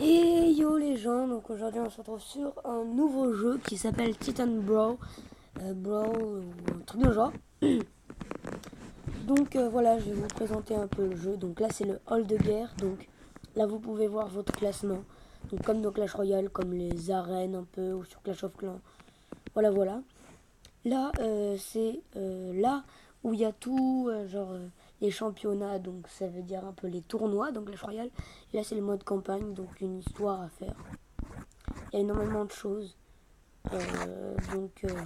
Et yo les gens, donc aujourd'hui on se retrouve sur un nouveau jeu qui s'appelle Titan Brawl, Brawl ou un truc de genre. Donc voilà, je vais vous présenter un peu le jeu. Donc là c'est le hall de guerre, donc là vous pouvez voir votre classement. Donc comme dans Clash Royale, comme les arènes un peu, ou sur Clash of Clans. Voilà voilà. Là c'est là où il y a tout, les championnats, donc ça veut dire un peu les tournois, donc Clash Royale. Et là c'est le mode campagne, donc une histoire à faire. Il y a énormément de choses.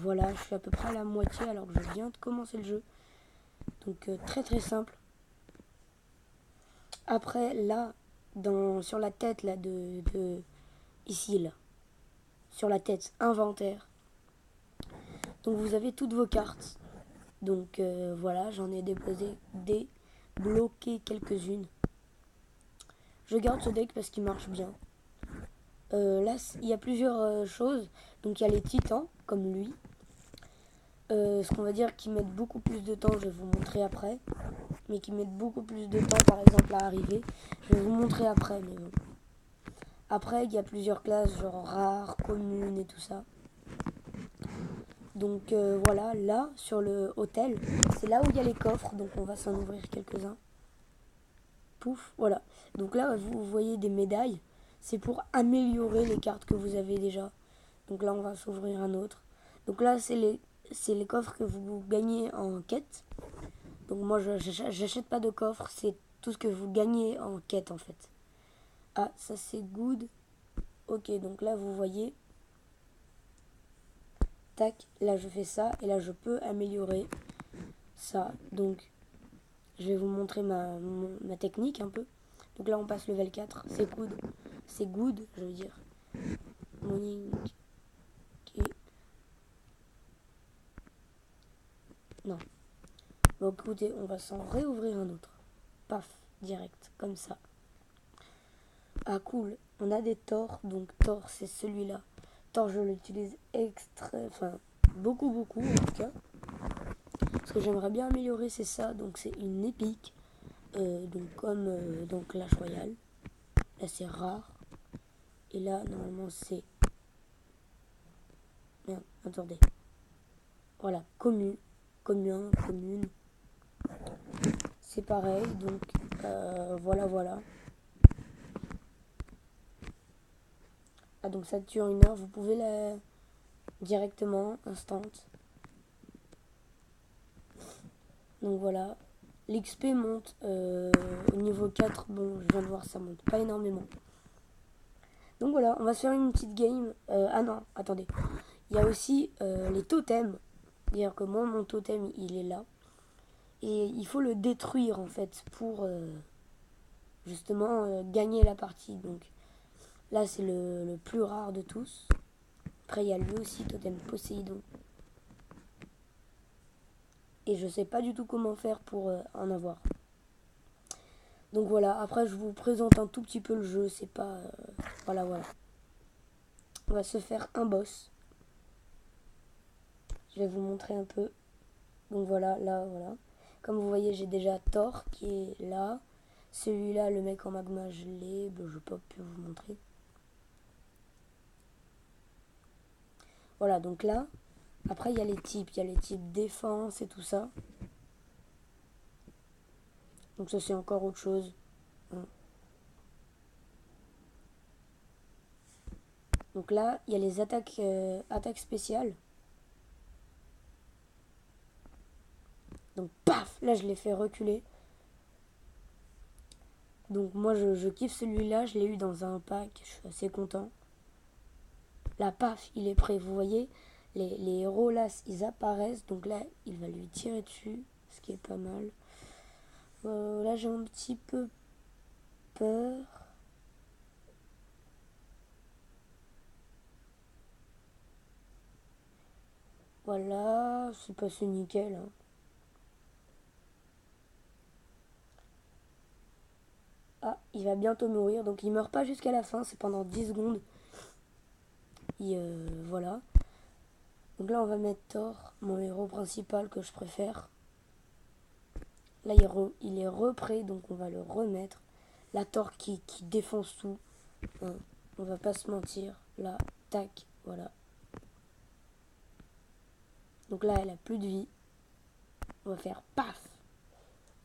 Voilà, je suis à peu près à la moitié alors que je viens de commencer le jeu. Donc très très simple. Après là, sur la tête là ici là, sur la tête, inventaire. Donc vous avez toutes vos cartes. Donc voilà, j'en ai débloqué quelques-unes. Je garde ce deck parce qu'il marche bien. Là, il y a plusieurs choses. Donc il y a les titans, comme lui. Ce qu'on va dire qui mettent beaucoup plus de temps, je vais vous montrer après. Mais qui mettent beaucoup plus de temps, par exemple, à arriver. Je vais vous montrer après, mais bon. Après, il y a plusieurs classes, genre rares, communes et tout ça. Donc voilà, là, sur le hôtel, c'est là où il y a les coffres. Donc on va s'en ouvrir quelques-uns. Pouf, voilà. Donc là, vous voyez des médailles. C'est pour améliorer les cartes que vous avez déjà. Donc là, on va s'ouvrir un autre. Donc là, c'est les coffres que vous gagnez en quête. Donc moi, j'achète pas de coffre. C'est tout ce que vous gagnez en quête, en fait. Ah, ça c'est good. Ok, donc là, vous voyez. Tac, là, je fais ça. Et là, je peux améliorer ça. Donc, je vais vous montrer ma technique un peu. Donc là, on passe level 4. C'est good. C'est good, je veux dire. Morning. Ok. Non. Bon, écoutez, on va s'en réouvrir un autre. Paf, direct, comme ça. Ah, cool. On a des Thor. Donc, Thor, c'est celui-là. Thor, je l'utilise beaucoup, beaucoup, en tout cas. Ce que j'aimerais bien améliorer, c'est ça. Donc, c'est une épique. Donc, comme dans Clash Royale. Là, c'est rare. Et là, normalement, c'est... Merde, attendez. Voilà, commune. Commune. C'est pareil. Donc, voilà. Ah, donc ça dure 1 heure. Vous pouvez la directement, instant. Donc voilà. L'XP monte au niveau 4. Bon, je viens de voir, ça monte pas énormément. Donc voilà, on va se faire une petite game. Ah non, attendez. Il y a aussi les totems. C'est-à-dire que moi, mon totem, il est là. Et il faut le détruire, en fait, pour justement gagner la partie. Donc là, c'est le plus rare de tous. Après, il y a lui aussi, totem Poséidon. Et je sais pas du tout comment faire pour en avoir. Donc voilà, après je vous présente un tout petit peu le jeu, c'est pas... voilà. On va se faire un boss. Je vais vous montrer un peu. Donc voilà, là, voilà. Comme vous voyez, j'ai déjà Thor qui est là. Celui-là, le mec en magma, je l'ai. Bon, je vais pas pu vous montrer. Voilà, donc là, après il y a les types. Il y a les types défense et tout ça. Donc ça, c'est encore autre chose. Donc là, il y a les attaques spéciales. Donc paf, là je l'ai fait reculer. Donc moi je kiffe celui-là, je l'ai eu dans un pack, je suis assez content. Là paf, il est prêt, vous voyez, les héros là, ils apparaissent, donc là il va lui tirer dessus, ce qui est pas mal. Là j'ai un petit peu peur. Voilà, c'est passé nickel. Hein. Ah, il va bientôt mourir, donc il meurt pas jusqu'à la fin, c'est pendant 10 secondes. Et voilà. Donc là on va mettre Thor, mon héros principal que je préfère. Là il est reprêt, donc on va le remettre. La Thor qui défonce tout. Hein, on va pas se mentir. Là, tac, voilà. Donc là, elle a plus de vie. On va faire paf.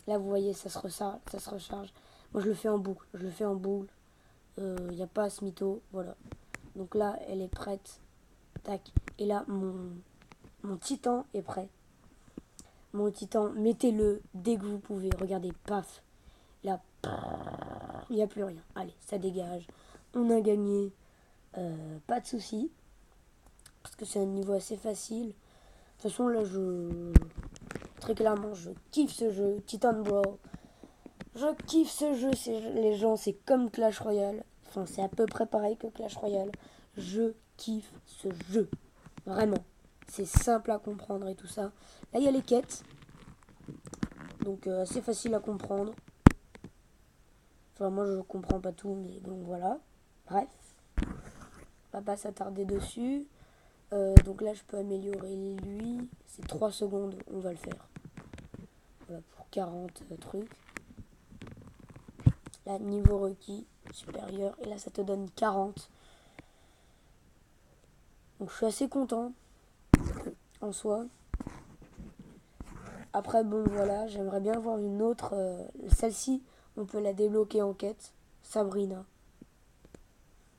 Là, vous voyez, ça se recharge, ça se recharge. Moi, je le fais en boucle. Je le fais en boucle. Il n'y a pas ce mytho. Voilà. Donc là, elle est prête. Tac. Et là, mon titan est prêt. Mon titan, mettez-le dès que vous pouvez. Regardez, paf. Là, il n'y a plus rien. Allez, ça dégage. On a gagné. Pas de soucis. Parce que c'est un niveau assez facile. De toute façon, là, très clairement, je kiffe ce jeu. Titan Brawl. Je kiffe ce jeu. Les gens, c'est comme Clash Royale. Enfin, c'est à peu près pareil que Clash Royale. Je kiffe ce jeu. Vraiment. C'est simple à comprendre et tout ça. Là, il y a les quêtes. Donc, assez facile à comprendre. Enfin, moi, je comprends pas tout, mais bon, voilà. Bref. On va pas s'attarder dessus. Donc là, je peux améliorer lui. C'est 3 secondes, on va le faire. Voilà, pour 40 trucs. Là, niveau requis, supérieur. Et là, ça te donne 40. Donc, je suis assez content, en soi. Après, bon, voilà, j'aimerais bien voir une autre. Celle-ci, on peut la débloquer en quête. Sabrina.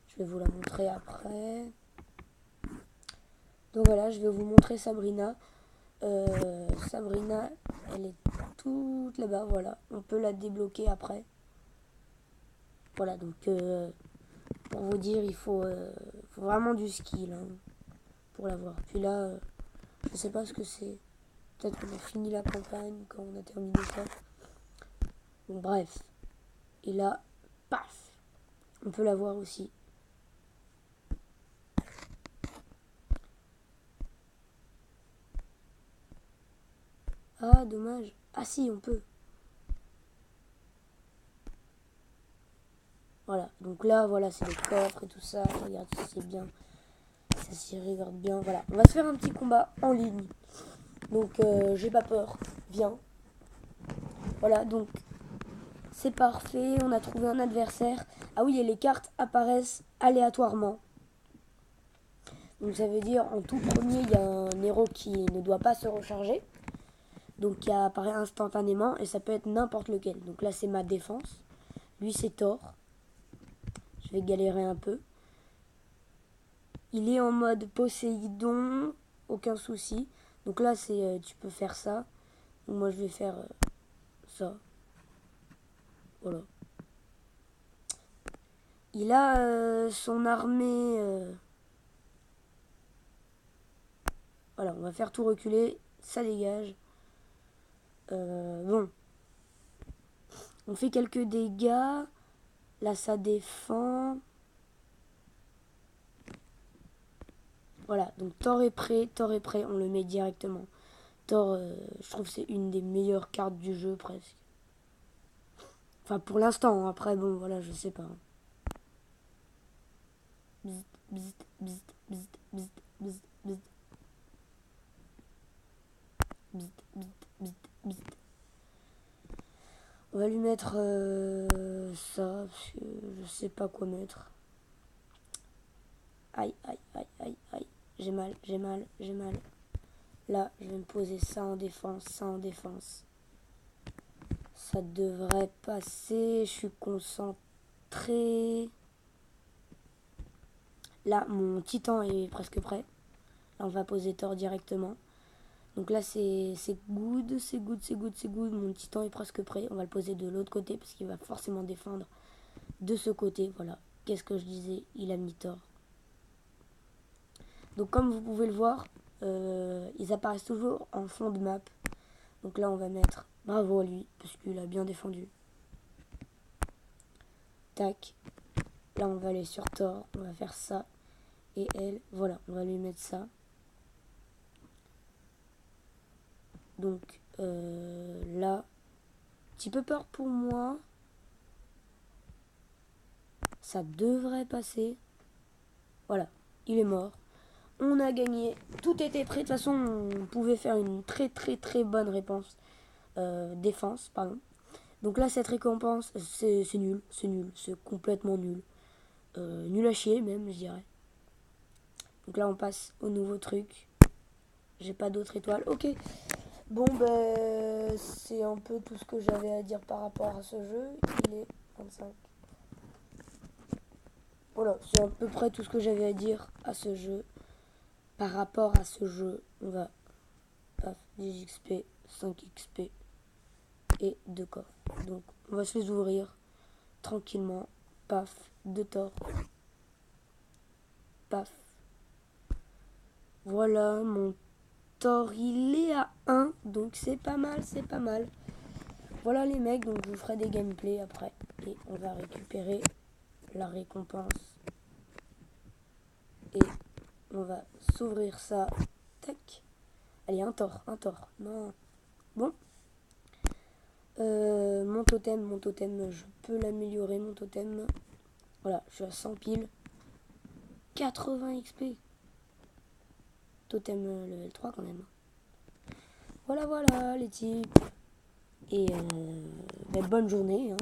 Je vais vous la montrer après. Donc voilà, je vais vous montrer Sabrina. Sabrina, elle est toute là-bas, voilà. On peut la débloquer après. Voilà, donc pour vous dire, faut vraiment du skill hein, pour l'avoir. Puis là, je sais pas ce que c'est. Peut-être qu'on a fini la campagne quand on a terminé ça. Bon, bref. Et là, paf, on peut l'avoir aussi. Ah, dommage. Ah si, on peut. Voilà, donc là, voilà, c'est les coffres et tout ça. Regarde si c'est bien. Ça s'y regarde bien. Voilà, on va se faire un petit combat en ligne. Donc, j'ai pas peur. Viens. Voilà, donc, c'est parfait. On a trouvé un adversaire. Ah oui, et les cartes apparaissent aléatoirement. Donc, ça veut dire, en tout premier, il y a un héros qui ne doit pas se recharger. Donc, qui apparaît instantanément. Et ça peut être n'importe lequel. Donc là, c'est ma défense. Lui, c'est Thor. Je vais galérer un peu. Il est en mode Poséidon, aucun souci. Donc là, c'est tu peux faire ça. Donc moi, je vais faire ça. Voilà. Il a son armée. Voilà, on va faire tout reculer. Ça dégage. Bon. On fait quelques dégâts. Là, ça défend. Voilà, donc Thor est prêt. Thor est prêt, on le met directement. Thor, je trouve que c'est une des meilleures cartes du jeu presque. Enfin, pour l'instant, hein. Après, bon, voilà, je sais pas. Bzzt, bzzt, bzzt, bzzt, bzzt, bzzt, bzzt. Bzzt, bzzt, bzzt, bzzt. On va lui mettre ça, parce que je sais pas quoi mettre. Aïe, aïe, aïe, aïe, aïe. J'ai mal, j'ai mal, j'ai mal. Là, je vais me poser ça en défense, ça en défense. Ça devrait passer, je suis concentré. Là, mon titan est presque prêt. Là, on va poser Thor directement. Donc là, c'est good, c'est good, c'est good, c'est good. Mon titan est presque prêt. On va le poser de l'autre côté parce qu'il va forcément défendre de ce côté. Voilà. Qu'est-ce que je disais? Il a mis Thor. Donc comme vous pouvez le voir, ils apparaissent toujours en fond de map. Donc là, on va mettre bravo à lui parce qu'il a bien défendu. Tac. Là, on va aller sur Thor. On va faire ça. Et elle, voilà, on va lui mettre ça. Donc là, petit peu peur pour moi. Ça devrait passer. Voilà, il est mort. On a gagné. Tout était prêt. De toute façon, on pouvait faire une très très très bonne réponse. Défense, pardon. Donc là, cette récompense, c'est nul. C'est nul. C'est complètement nul. nul à chier même, je dirais. Donc là, on passe au nouveau truc. J'ai pas d'autres étoiles. Ok. Bon, ben, c'est un peu tout ce que j'avais à dire par rapport à ce jeu. Il est 25. Voilà, c'est à peu près tout ce que j'avais à dire à ce jeu. Par rapport à ce jeu, on va... Paf, 10 XP, 5 XP et 2 coffres. Donc, on va se les ouvrir tranquillement. Paf, 2 torts. Paf. Voilà, mon tort, il est à 1. Donc, c'est pas mal, c'est pas mal. Voilà les mecs, donc je vous ferai des gameplays après. Et on va récupérer la récompense. Et on va s'ouvrir ça. Tac. Allez, un tort. Non. Bon. Mon totem, je peux l'améliorer, mon totem. Voilà, je suis à 100 piles. 80 XP. Totem level 3 quand même. Voilà, les types. Et bonne journée. Hein.